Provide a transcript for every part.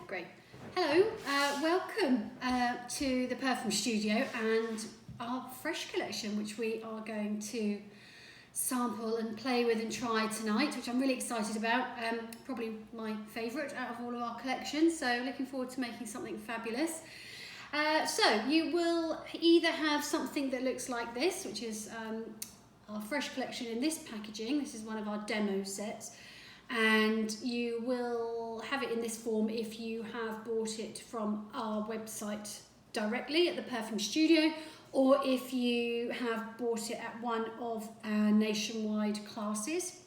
great. Hello, welcome to the Perfume Studio and our fresh collection, which we are going to sample and play with and try tonight, which I'm really excited about. Probably my favourite out of all of our collections, so looking forward to making something fabulous. So you will either have something that looks like this, which is our fresh collection in this packaging. This is one of our demo sets. And you will have it in this form if you have bought it from our website directly at the Perfume Studio, or if you have bought it at one of our nationwide classes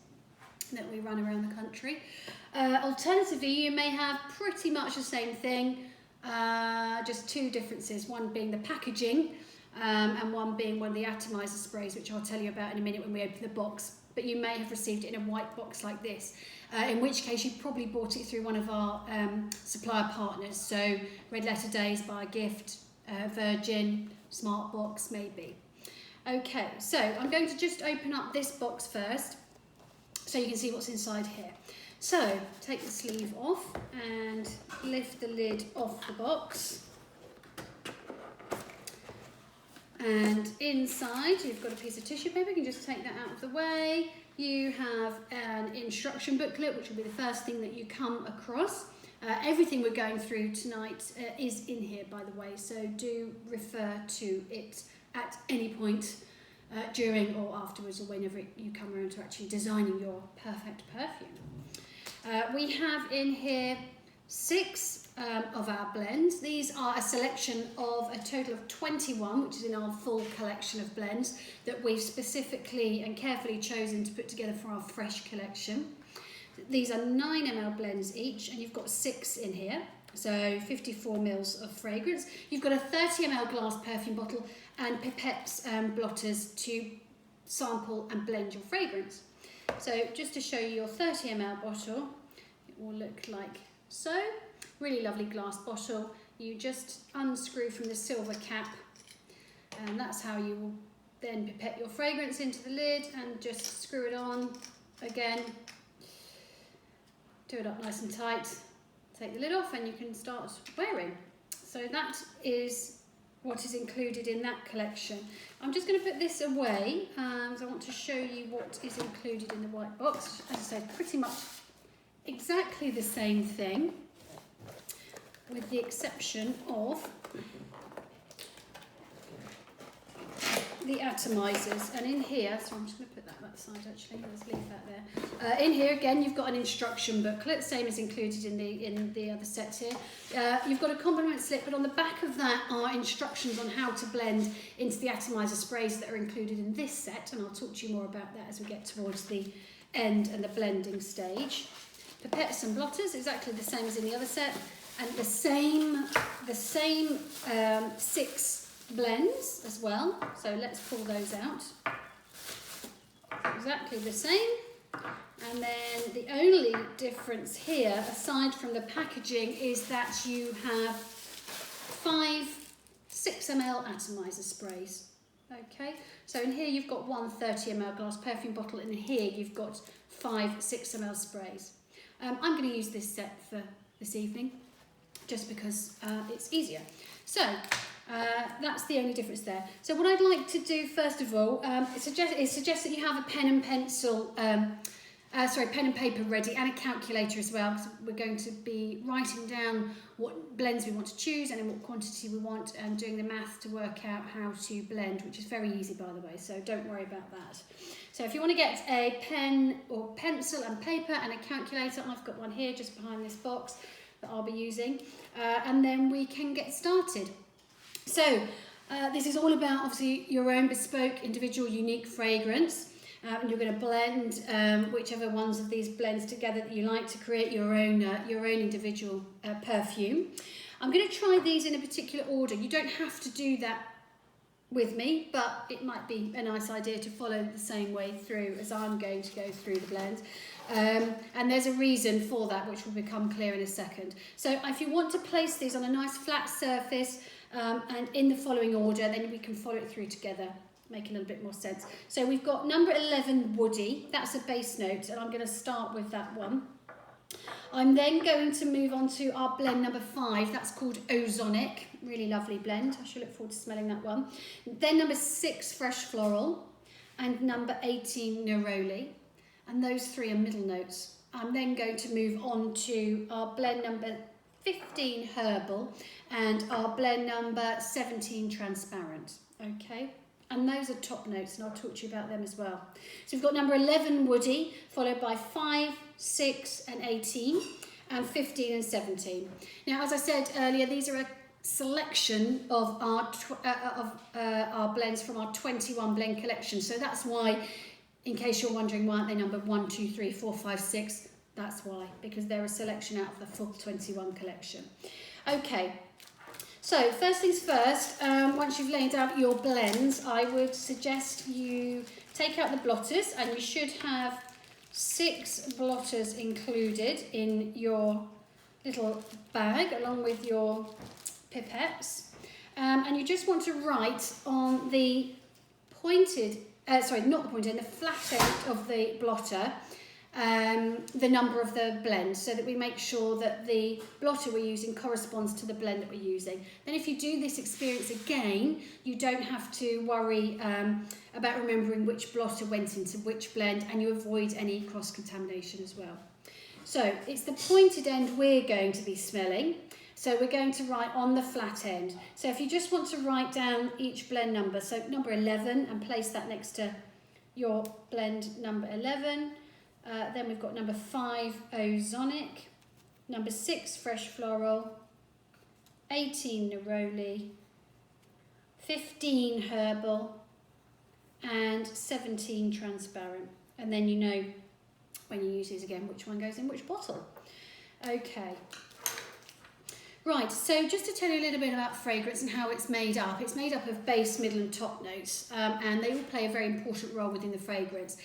that we run around the country. Alternatively, you may have pretty much the same thing, just two differences, one being the packaging and one being one of the atomizer sprays, which I'll tell you about in a minute when we open the box. But you may have received it in a white box like this, in which case you probably bought it through one of our supplier partners, so Red Letter Days, Buy a Gift, Virgin, Smart Box maybe. Okay, so I'm going to just open up this box first so you can see what's inside here. So take the sleeve off and lift the lid off the box. And inside you've got a piece of tissue paper. You can just take that out of the way. You have an instruction booklet, which will be the first thing that you come across. Everything we're going through tonight is in here, by the way, so do refer to it at any point during or afterwards, or whenever you come around to actually designing your perfect perfume. We have in here 6 of our blends. These are a selection of a total of 21, which is in our full collection of blends that we've specifically and carefully chosen to put together for our fresh collection. These are 9 ml blends each, and you've got 6 in here, so 54 mils of fragrance. You've got a 30 ml glass perfume bottle and pipettes and blotters to sample and blend your fragrance. So just to show you your 30 ml bottle, it will look like so. Really lovely glass bottle. You just unscrew from the silver cap, and that's how you will then pipette your fragrance into the lid and just screw it on again. Do it up nice and tight. Take the lid off and you can start wearing. So that is what is included in that collection. I'm just going to put this away because I want to show you what is included in the white box. As I said, pretty much exactly the same thing, with the exception of the atomizers. And in here, so I'm just going to put that side actually, let's leave that there. In here again, you've got an instruction booklet, same as included in the other set here. You've got a compliment slip, but on the back of that are instructions on how to blend into the atomizer sprays that are included in this set, and I'll talk to you more about that as we get towards the end and the blending stage. Pipettes and blotters, exactly the same as in the other set, and the same 6 blends as well. So let's pull those out. Exactly the same. And then the only difference here, aside from the packaging, is that you have 5 6 ml atomizer sprays. Okay, so in here you've got one 30 ml glass perfume bottle, and in here you've got 5 6 ml sprays. I'm going to use this set for this evening, just because it's easier. So that's the only difference there. So what I'd like to do first of all is suggest that you have a pen and paper ready, and a calculator as well, because we're going to be writing down what blends we want to choose and in what quantity we want, and doing the math to work out how to blend, which is very easy, by the way, so don't worry about that. So if you want to get a pen or pencil and paper and a calculator, I've got one here just behind this box that I'll be using, and then we can get started. So this is all about obviously your own bespoke, individual, unique fragrance. And you're going to blend whichever ones of these blends together that you like to create your own individual perfume. I'm going to try these in a particular order. You don't have to do that with me, but it might be a nice idea to follow the same way through as I'm going to go through the blend. And there's a reason for that, which will become clear in a second. So if you want to place these on a nice flat surface and in the following order, then we can follow it through together. Make a little bit more sense. So we've got number 11, Woody. That's a base note, and I'm going to start with that one. I'm then going to move on to our blend number 5. That's called Ozonic. Really lovely blend. I should look forward to smelling that one. Then number 6, Fresh Floral. And number 18, Neroli. And those 3 are middle notes. I'm then going to move on to our blend number 15, Herbal. And our blend number 17, Transparent. Okay. And those are top notes, and I'll talk to you about them as well. So we've got number 11, Woody, followed by 5, 6 and 18, and 15 and 17. Now, as I said earlier, these are a selection of our blends from our 21 blend collection. So that's why, in case you're wondering why aren't they number 1, 2, 3, 4, 5, 6, that's why, because they're a selection out of the full 21 collection. Okay. So, first things first, once you've laid out your blends, I would suggest you take out the blotters, and you should have 6 blotters included in your little bag, along with your pipettes. And you just want to write on the pointed, not the pointed end, the flat end of the blotter, the number of the blend, so that we make sure that the blotter we're using corresponds to the blend that we're using. Then if you do this experience again, you don't have to worry about remembering which blotter went into which blend, and you avoid any cross-contamination as well. So it's the pointed end we're going to be smelling, so we're going to write on the flat end. So if you just want to write down each blend number, so number 11, and place that next to your blend number 11. Then we've got number 5, Ozonic, number 6, Fresh Floral, 18, Neroli, 15, Herbal, and 17, Transparent. And then you know when you use these again which one goes in which bottle. Okay. Right, so just to tell you a little bit about fragrance and how it's made up. It's made up of base, middle and top notes, and they all play a very important role within the fragrance.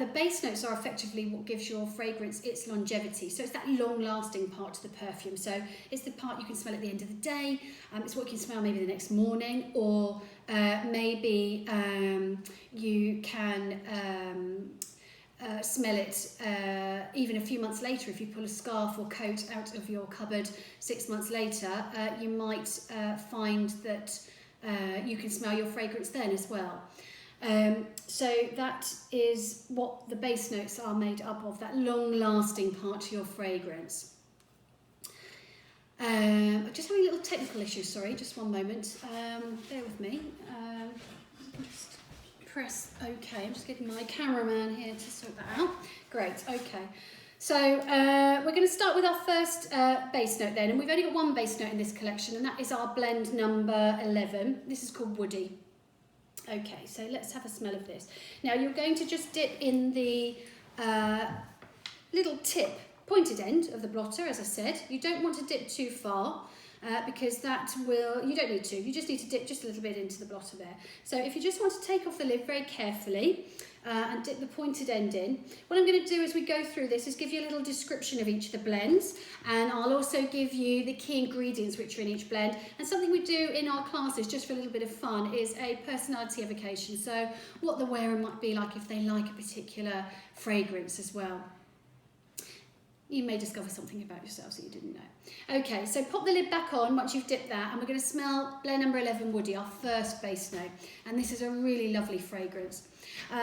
The base notes are effectively what gives your fragrance its longevity. So it's that long-lasting part to the perfume. So it's the part you can smell at the end of the day. It's what you can smell maybe the next morning, or maybe you can smell it even a few months later. If you pull a scarf or coat out of your cupboard 6 months later, you might find that you can smell your fragrance then as well. So that is what the base notes are made up of, that long-lasting part to your fragrance. Just having a little technical issue, sorry, just one moment. Bear with me. Just press OK. I'm just getting my cameraman here to sort that out. Great, OK. So we're going to start with our first base note then, and we've only got one base note in this collection, and that is our blend number 11. This is called Woody. Okay, so let's have a smell of this. Now you're going to just dip in the little tip, pointed end of the blotter, as I said. You don't want to dip too far because that will, you don't need to, you just need to dip just a little bit into the blotter there. So if you just want to take off the lid very carefully and dip the pointed end in, what I'm going to do as we go through this is give you a little description of each of the blends, and I'll also give you the key ingredients which are in each blend. And something we do in our classes just for a little bit of fun is a personality evocation, so what the wearer might be like if they like a particular fragrance as well. You may discover something about yourselves that you didn't know. Okay, so pop the lid back on once you've dipped that, and we're going to smell blend number 11 Woody, our first base note. And this is a really lovely fragrance.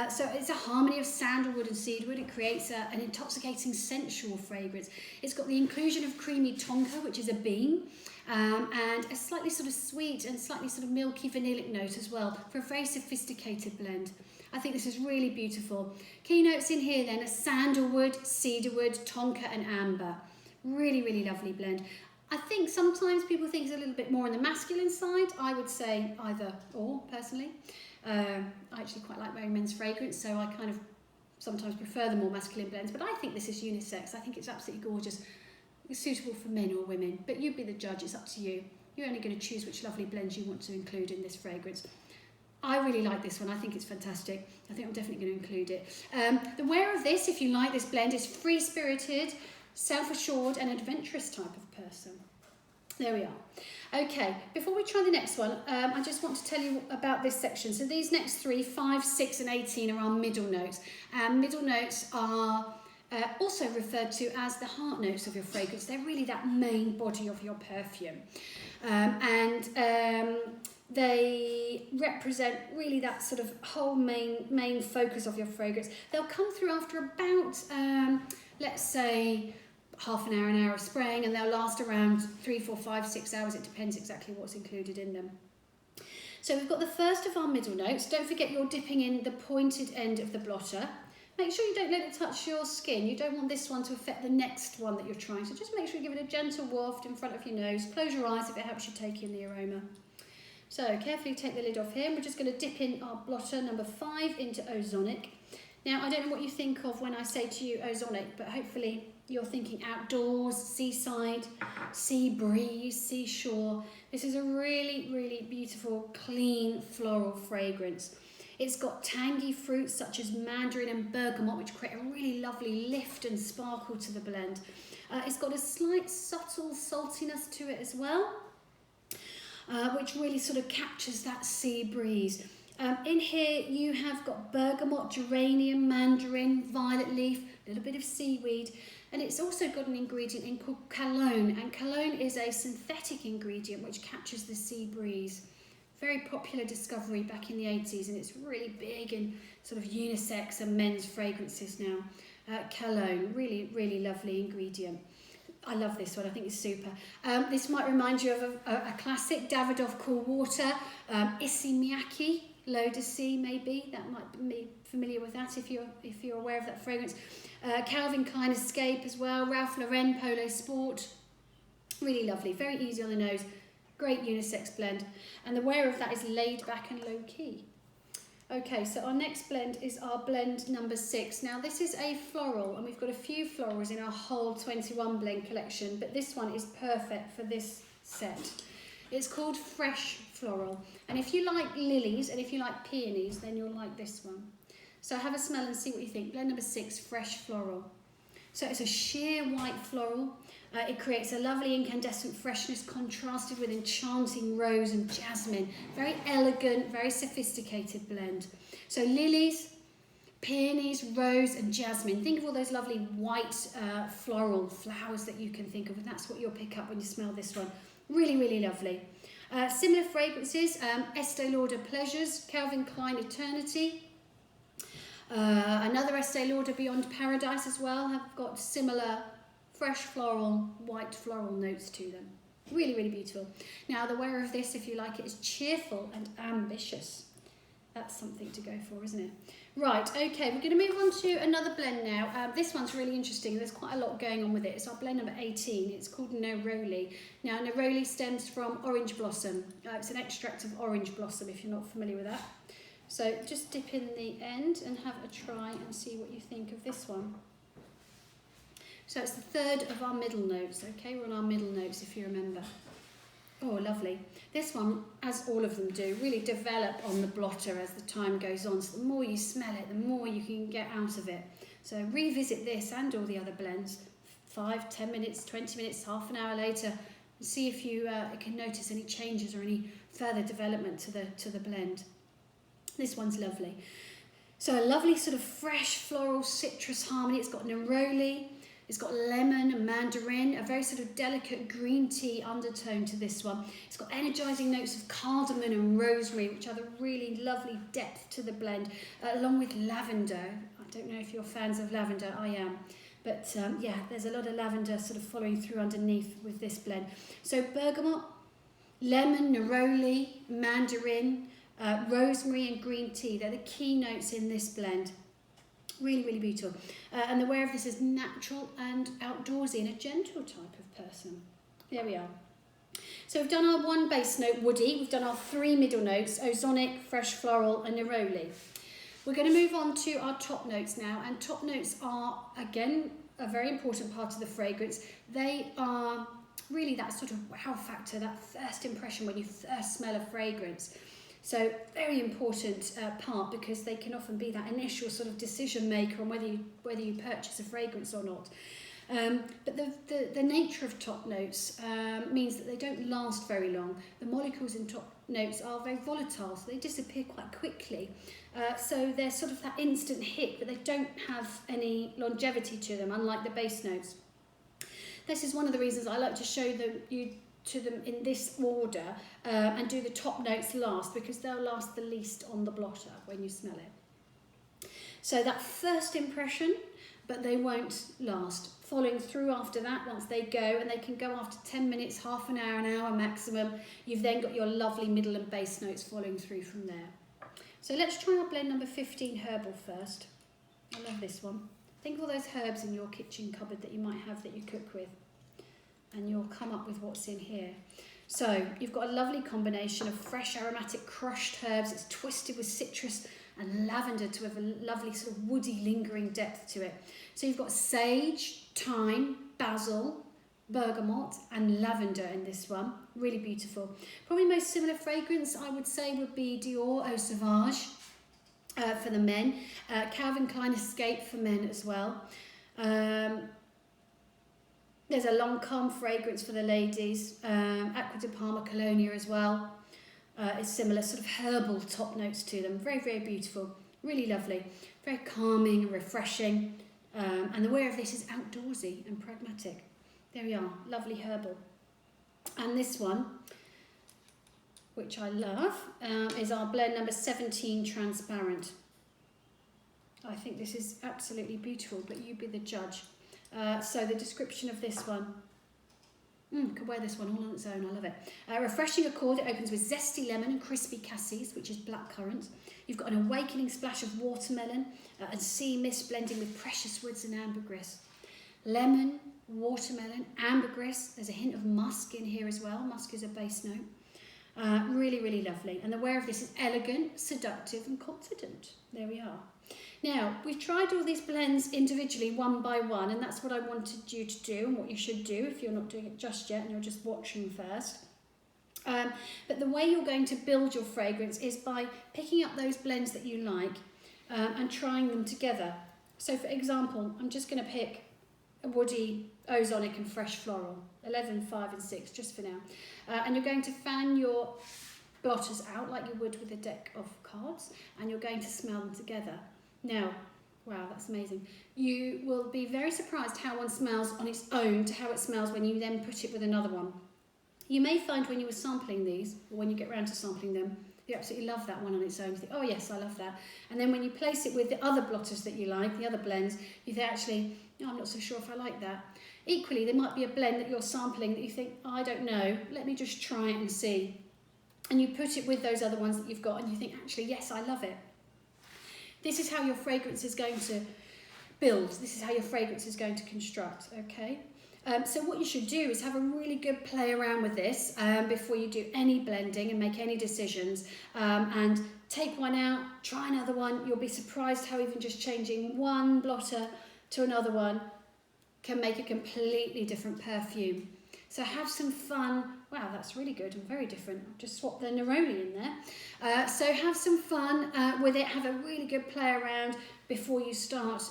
So it's a harmony of sandalwood and cedarwood. It creates an intoxicating sensual fragrance. It's got the inclusion of creamy tonka, which is a bean, and a slightly sort of sweet and slightly sort of milky vanillic note as well, for a very sophisticated blend. I think this is really beautiful. Key notes in here then are sandalwood, cedarwood, tonka and amber. Really, really lovely blend. I think sometimes people think it's a little bit more on the masculine side. I would say either or, personally. I actually quite like wearing men's fragrance, so I kind of sometimes prefer the more masculine blends, but I think this is unisex. I think it's absolutely gorgeous. It's suitable for men or women, but you be the judge, it's up to you. You're only going to choose which lovely blends you want to include in this fragrance. I really like this one. I think it's fantastic. I think I'm definitely going to include it. The wearer of this, if you like this blend, is free-spirited, self-assured and adventurous type of person. There we are. Okay, before we try the next one, I just want to tell you about this section. So these next three, 5, 6 and 18 are our middle notes. And middle notes are also referred to as the heart notes of your fragrance. They're really that main body of your perfume. They represent really that sort of whole main focus of your fragrance. They'll come through after about, let's say, half an hour of spraying, and they'll last around 3, 4, 5, 6 hours. It depends exactly what's included in them. So we've got the first of our middle notes. Don't forget you're dipping in the pointed end of the blotter. Make sure you don't let it touch your skin. You don't want this one to affect the next one that you're trying. So just make sure you give it a gentle waft in front of your nose. Close your eyes if it helps you take in the aroma. So carefully take the lid off here. We're just going to dip in our blotter number 5 into Ozonic. Now, I don't know what you think of when I say to you Ozonic, but hopefully you're thinking outdoors, seaside, sea breeze, seashore. This is a really, really beautiful, clean floral fragrance. It's got tangy fruits such as mandarin and bergamot, which create a really lovely lift and sparkle to the blend. It's got a slight subtle saltiness to it as well, which really sort of captures that sea breeze. In here you have got bergamot, geranium, mandarin, violet leaf, a little bit of seaweed, and it's also got an ingredient in called cologne, and cologne is a synthetic ingredient which captures the sea breeze. Very popular discovery back in the 80s, and it's really big in sort of unisex and men's fragrances now. Cologne, really, really lovely ingredient. I love this one, I think it's super. This might remind you of a classic Davidoff Cool Water, Issey Miyake, L'Eau de Sea maybe, that might be familiar with that if you're aware of that fragrance. Calvin Klein Escape as well, Ralph Lauren Polo Sport, really lovely, very easy on the nose, great unisex blend, and the wear of that is laid back and low key. Okay, so our next blend is our blend number 6. Now this is a floral, and we've got a few florals in our whole 21 blend collection, but this one is perfect for this set. It's called Fresh Floral, and if you like lilies and if you like peonies, then you'll like this one. So have a smell and see what you think. Blend number 6, Fresh Floral. So it's a sheer white floral. It creates a lovely incandescent freshness contrasted with enchanting rose and jasmine. Very elegant, very sophisticated blend. So lilies, peonies, rose and jasmine. Think of all those lovely white floral flowers that you can think of, and that's what you'll pick up when you smell this one. Really, really lovely. Similar fragrances, Estee Lauder Pleasures, Calvin Klein Eternity. Another Estee Lauder Beyond Paradise as well have got similar fresh floral, white floral notes to them. Really, really beautiful. Now the wear of this, if you like it, is cheerful and ambitious. That's something to go for, isn't it? Right, okay, we're going to move on to another blend now. This one's really interesting. There's quite a lot going on with it. It's our blend number 18. It's called Neroli. Now, Neroli stems from orange blossom. It's an extract of orange blossom, if you're not familiar with that. So just dip in the end and have a try and see what you think of this one. So it's the third of our middle notes, okay? We're on our middle notes, if you remember. Oh, lovely. This one, as all of them do, really develop on the blotter as the time goes on. So the more you smell it, the more you can get out of it. So revisit this and all the other blends 5, 10 minutes, 20 minutes, half an hour later, and see if you can notice any changes or any further development to the blend. This one's lovely. So a lovely sort of fresh floral citrus harmony. It's got neroli. It's got lemon and mandarin, a very sort of delicate green tea undertone to this one. It's got energising notes of cardamom and rosemary, which are the really lovely depth to the blend, along with lavender. I don't know if you're fans of lavender, I am. But yeah, there's a lot of lavender sort of following through underneath with this blend. So bergamot, lemon, neroli, mandarin, rosemary and green tea. They're the key notes in this blend. Really, really beautiful. And the wear of this is natural and outdoorsy and a gentle type of person. There we are. So we've done our 1 base note, woody. We've done our 3 middle notes, ozonic, fresh floral and neroli. We're going to move on to our top notes now. And top notes are, again, a very important part of the fragrance. They are really that sort of wow factor, that first impression when you first smell a fragrance. So very important part, because they can often be that initial sort of decision maker on whether you purchase a fragrance or not. But the nature of top notes means that they don't last very long. The molecules in top notes are very volatile, so they disappear quite quickly. So they're sort of that instant hit, but they don't have any longevity to them, unlike the base notes. This is one of the reasons I like to show them in this order and do the top notes last, because they'll last the least on the blotter when you smell it. So that first impression, but they won't last. Following through after that, once they go, and they can go after 10 minutes, half an hour maximum, you've then got your lovely middle and base notes following through from there. So let's try our blend number 15 herbal first. I love this one. Think of all those herbs in your kitchen cupboard that you might have that you cook with, and you'll come up with what's in here. So you've got a lovely combination of fresh aromatic crushed herbs. It's twisted with citrus and lavender to have a lovely sort of woody lingering depth to it. So you've got sage, thyme, basil, bergamot and lavender in this one. Really beautiful. Probably most similar fragrance I would say would be Dior Eau Sauvage for the men. Calvin Klein Escape for men as well. There's a Lancôme fragrance for the ladies. Acqua di Parma Colonia as well. It's similar, sort of herbal top notes to them. Very, very beautiful. Really lovely. Very calming and refreshing. And the wear of this is outdoorsy and pragmatic. There we are. Lovely herbal. And this one, which I love, is our blend number 17 Transparent. I think this is absolutely beautiful, but you be the judge. So the description of this one. Could wear this one all on its own, I love it. Refreshing accord, it opens with zesty lemon and crispy cassis, which is blackcurrant. You've got an awakening splash of watermelon and sea mist blending with precious woods and ambergris. Lemon, watermelon, ambergris, there's a hint of musk in here as well. Musk is a base note. Really, really lovely. And the wear of this is elegant, seductive and confident. There we are. Now, we've tried all these blends individually, one by one, and that's what I wanted you to do and what you should do if you're not doing it just yet and you're just watching first. But the way you're going to build your fragrance is by picking up those blends that you like and trying them together. So, for example, I'm just going to pick a woody, ozonic and fresh floral, 11, 5 and 6, just for now. And you're going to fan your blotters out like you would with a deck of cards, and you're going to smell them together. Now, wow, that's amazing. You will be very surprised how one smells on its own to how it smells when you then put it with another one. You may find when you were sampling these, or when you get round to sampling them, you absolutely love that one on its own. You think, oh yes, I love that. And then when you place it with the other blotters that you like, the other blends, you think, actually, no, I'm not so sure if I like that. Equally, there might be a blend that you're sampling that you think, oh, I don't know, let me just try it and see. And you put it with those other ones that you've got and you think, actually, yes, I love it. This is how your fragrance is going to build. This is how your fragrance is going to construct, okay? So what you should do is have a really good play around with this before you do any blending and make any decisions. And take one out, try another one. You'll be surprised how even just changing one blotter to another one can make a completely different perfume. So have some fun. Wow, that's really good and very different. I've just swapped the neroli in there. So have some fun with it. Have a really good play around before you start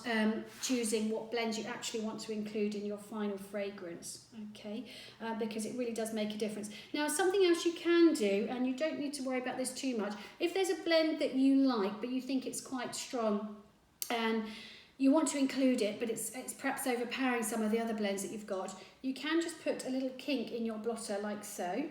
choosing what blends you actually want to include in your final fragrance, okay? Because it really does make a difference. Now, something else you can do, and you don't need to worry about this too much, if there's a blend that you like but you think it's quite strong and you want to include it, but it's perhaps overpowering some of the other blends that you've got, you can just put a little kink in your blotter like so.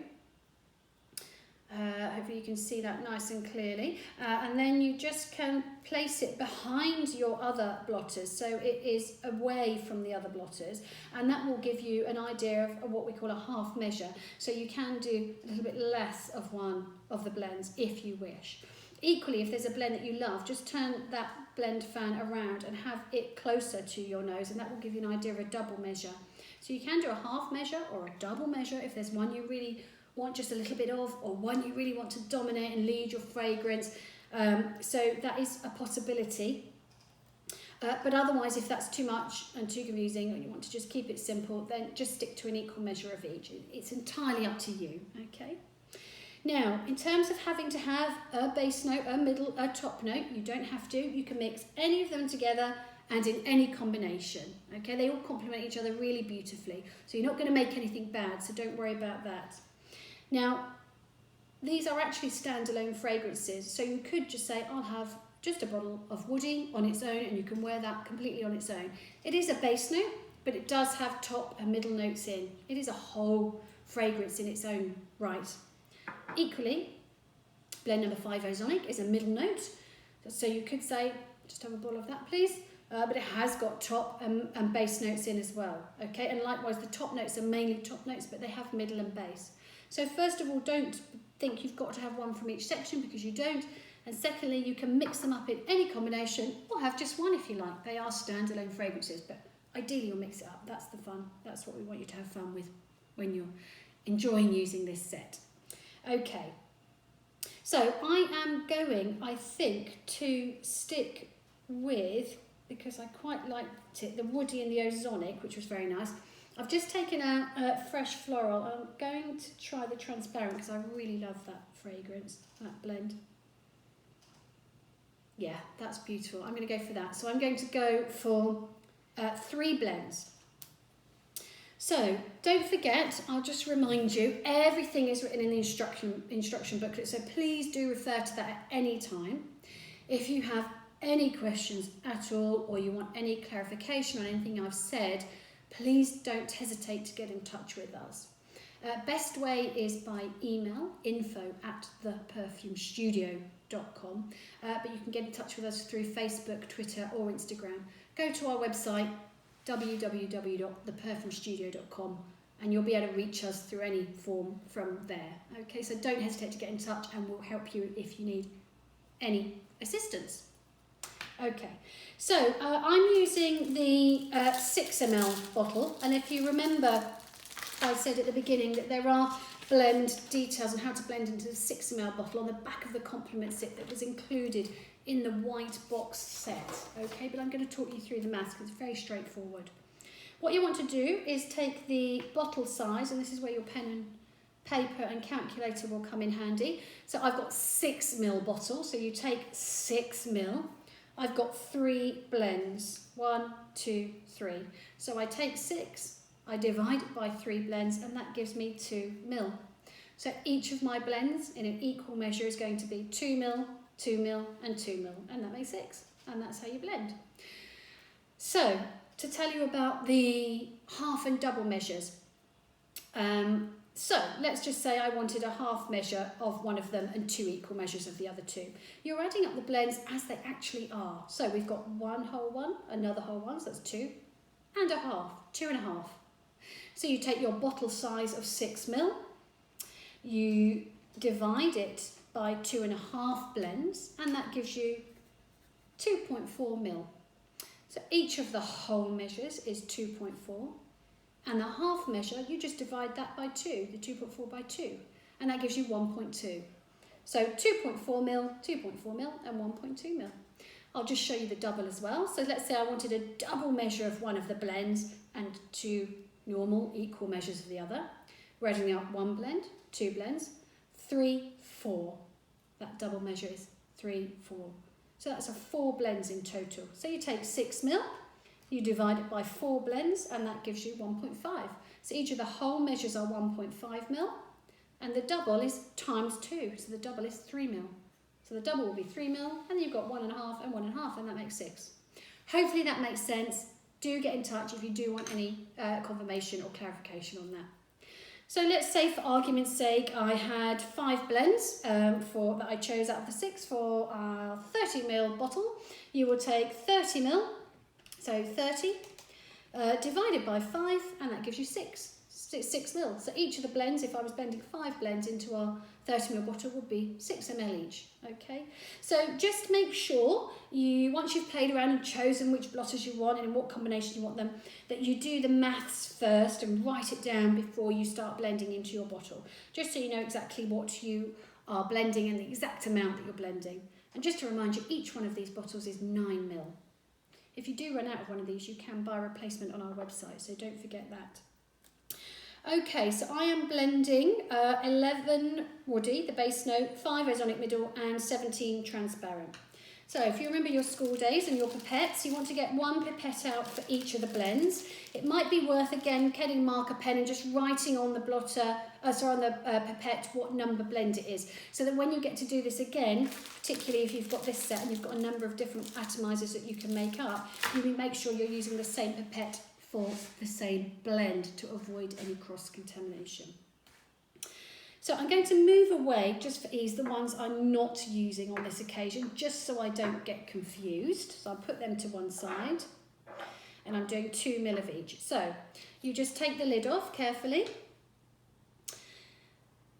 Hopefully you can see that nice and clearly. And then you just can place it behind your other blotters, so it is away from the other blotters, and that will give you an idea of what we call a half measure. So you can do a little bit less of one of the blends if you wish. Equally, if there's a blend that you love, just turn that blend fan around and have it closer to your nose, and that will give you an idea of a double measure. So you can do a half measure or a double measure if there's one you really want just a little bit of, or one you really want to dominate and lead your fragrance. So that is a possibility. But otherwise, if that's too much and too confusing and you want to just keep it simple, then just stick to an equal measure of each. It's entirely up to you, okay? Now, in terms of having to have a base note, a middle, a top note, you don't have to. You can mix any of them together and in any combination. Okay, they all complement each other really beautifully. So you're not going to make anything bad, so don't worry about that. Now, these are actually standalone fragrances, so you could just say, I'll have just a bottle of woody on its own, and you can wear that completely on its own. It is a base note, but it does have top and middle notes in. It is a whole fragrance in its own right. Equally, blend number 5 Ozonic is a middle note, so you could say, just have a bottle of that please, but it has got top and base notes in as well. Okay, and likewise the top notes are mainly top notes, but they have middle and base. So first of all, don't think you've got to have one from each section, because you don't. And secondly, you can mix them up in any combination, or have just one if you like. They are standalone fragrances, but ideally you'll mix it up. That's the fun. That's what we want you to have fun with when you're enjoying using this set. Okay, so I am going, I think, to stick with, because I quite liked it, the woody and the Ozonic, which was very nice. I've just taken out fresh floral. I'm going to try the transparent, because I really love that fragrance, that blend. Yeah, that's beautiful. I'm going to go for that. So I'm going to go for 3 blends. So don't forget, I'll just remind you, everything is written in the instruction booklet, so please do refer to that at any time. If you have any questions at all, or you want any clarification on anything I've said, please don't hesitate to get in touch with us. Best way is by email, info@theperfumestudio.com, but you can get in touch with us through Facebook, Twitter or Instagram. Go to our website, www.theperfumestudio.com, and you'll be able to reach us through any form from there. Okay, so don't hesitate to get in touch, and we'll help you if you need any assistance. Okay, so I'm using the 6 ml bottle, and if you remember, I said at the beginning that there are blend details on how to blend into the 6 ml bottle on the back of the compliment set that was included in the white box set. Okay, but I'm going to talk you through the maths because it's very straightforward. What you want to do is take the bottle size, and this is where your pen and paper and calculator will come in handy. So I've got 6 ml bottle, so you take 6 ml. I've got 3 blends, 1, 2, 3. So I take 6, I divide it by 3 blends, and that gives me 2 ml. So each of my blends in an equal measure is going to be 2 ml, 2 ml and 2 ml, and that makes 6, and that's how you blend. So to tell you about the half and double measures, so let's just say I wanted a half measure of one of them and 2 equal measures of the other 2. You're adding up the blends as they actually are. So we've got 1 whole one, another whole one, so that's 2, and a half, 2 and a half. So you take your bottle size of 6 ml, you divide it by 2.5 blends, and that gives you 2.4 ml. So each of the whole measures is 2.4, and the half measure, you just divide that by 2, the 2.4 by 2, and that gives you 1.2. So 2.4 ml, 2.4 ml, and 1.2 ml. I'll just show you the double as well. So let's say I wanted a double measure of one of the blends and 2 normal equal measures of the other. We're adding up 1 blend, 2 blends, 3, 4. That double measure is 3, 4. So that's 4 blends in total. So you take 6 ml, you divide it by 4 blends, and that gives you 1.5. So each of the whole measures are 1.5 ml, and the double is times 2. So the double is 3 ml. So the double will be 3 ml, and then you've got 1.5 and 1.5, and that makes 6. Hopefully that makes sense. Do get in touch if you do want any confirmation or clarification on that. So let's say, for argument's sake, I had 5 blends that I chose out of the 6 for a 30 ml bottle. You will take 30 ml, so 30, divided by 5, and that gives you 6 ml. So each of the blends, if I was blending 5 blends into our 30 ml bottle, would be 6 ml each. Okay, so just make sure once you've played around and chosen which blotters you want and in what combination you want them, that you do the maths first and write it down before you start blending into your bottle, just so you know exactly what you are blending and the exact amount that you're blending. And just to remind you, each one of these bottles is 9 ml. If you do run out of one of these, you can buy a replacement on our website, so don't forget that. Okay, so I am blending 11 woody, the base note, 5 Ozonic middle, and 17 transparent. So if you remember your school days and your pipettes, you want to get one pipette out for each of the blends. It might be worth, again, getting a marker pen and just writing on the pipette what number blend it is. So that when you get to do this again, particularly if you've got this set and you've got a number of different atomizers that you can make up, you can make sure you're using the same pipette for the same blend to avoid any cross-contamination. So I'm going to move away, just for ease, the ones I'm not using on this occasion, just so I don't get confused. So I'll put them to one side, and I'm doing 2 ml of each. So you just take the lid off carefully,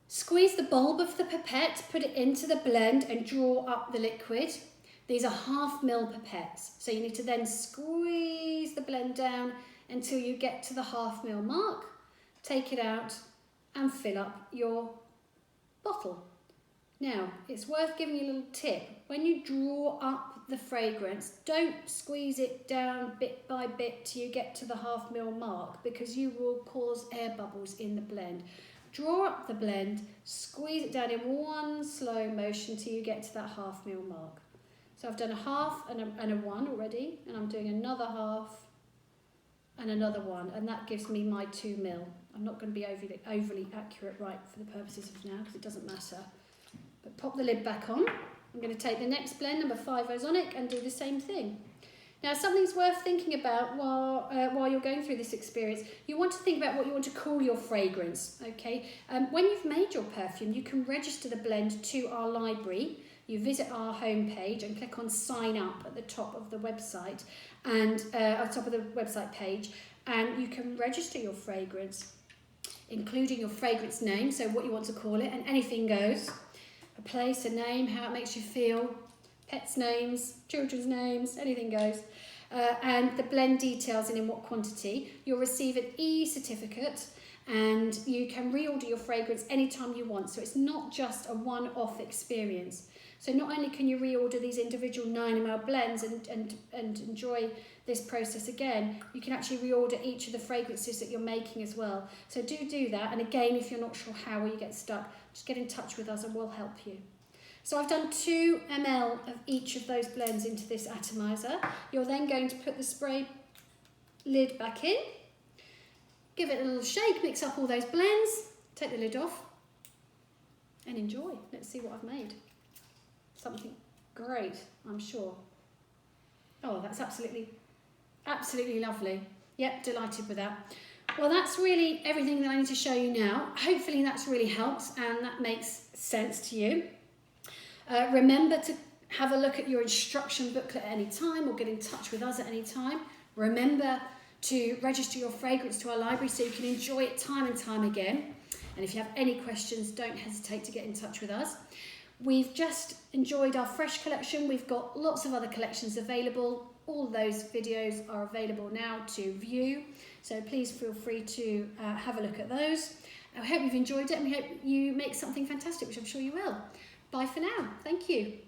squeeze the bulb of the pipette, put it into the blend and draw up the liquid. These are 1/2 ml pipettes, so you need to then squeeze the blend down until you get to the 1/2 ml mark, take it out and fill up your bottle. Now, it's worth giving you a little tip. When you draw up the fragrance, don't squeeze it down bit by bit till you get to the 1/2 ml mark, because you will cause air bubbles in the blend. Draw up the blend, squeeze it down in one slow motion till you get to that 1/2 ml mark. So I've done a 1/2 and a 1 already, and I'm doing another 1/2 and another 1, and that gives me my 2 ml. I'm not going to be overly accurate right for the purposes of now, because it doesn't matter. But pop the lid back on. I'm going to take the next blend, number 5 Ozonic, and do the same thing. Now, something's worth thinking about while you're going through this experience. You want to think about what you want to call your fragrance, okay? When you've made your perfume, you can register the blend to our library. You visit our homepage and click on sign up at the top of the website, and on top of the website page, and you can register your fragrance, including your fragrance name, so what you want to call it, and anything goes. A place, a name, how it makes you feel, pets' names, children's names, anything goes. And the blend details and in what quantity. You'll receive an e-certificate, and you can reorder your fragrance anytime you want. So it's not just a one-off experience. So not only can you reorder these individual 9 ml blends and enjoy this process again, you can actually reorder each of the fragrances that you're making as well. So do that. And again, if you're not sure how or you get stuck, just get in touch with us and we'll help you. So I've done 2 ml of each of those blends into this atomizer. You're then going to put the spray lid back in, give it a little shake, mix up all those blends, take the lid off, and enjoy. Let's see what I've made. Something great, I'm sure. Oh, that's absolutely lovely. Yep, delighted with that. Well, that's really everything that I need to show you now. Hopefully that's really helped and that makes sense to you. Remember to have a look at your instruction booklet at any time, or get in touch with us at any time. Remember to register your fragrance to our library so you can enjoy it time and time again. And if you have any questions, don't hesitate to get in touch with us. We've just enjoyed our fresh collection. We've got lots of other collections available. All those videos are available now to view, so please feel free to have a look at those. I hope you've enjoyed it, and we hope you make something fantastic, which I'm sure you will. Bye for now. Thank you.